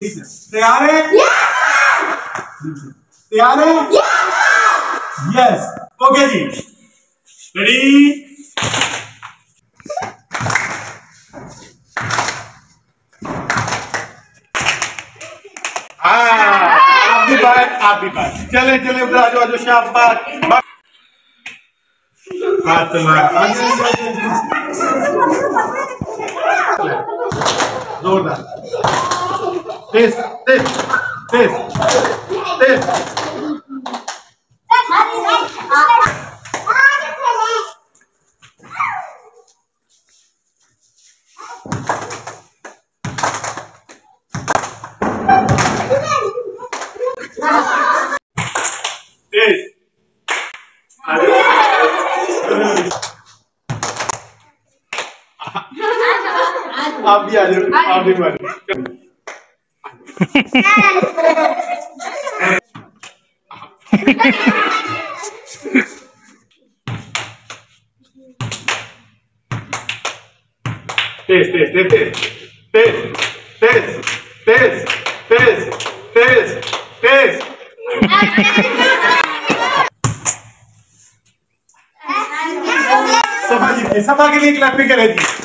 तैयार है? तैयार है? यस। ओके जी, रेडी। आप भी बात, आप भी बात। चले चले उधर आ जाओ, शाबाश। जोरदार, तेज तेज तेज तेज। तेज। आप भी आ जाओ, आप भी आ जाओ। तेज तेज तेज तेज तेज तेज तेज तेज तेज। सभा जी, सभा के लिए क्लैपिंग करें जी।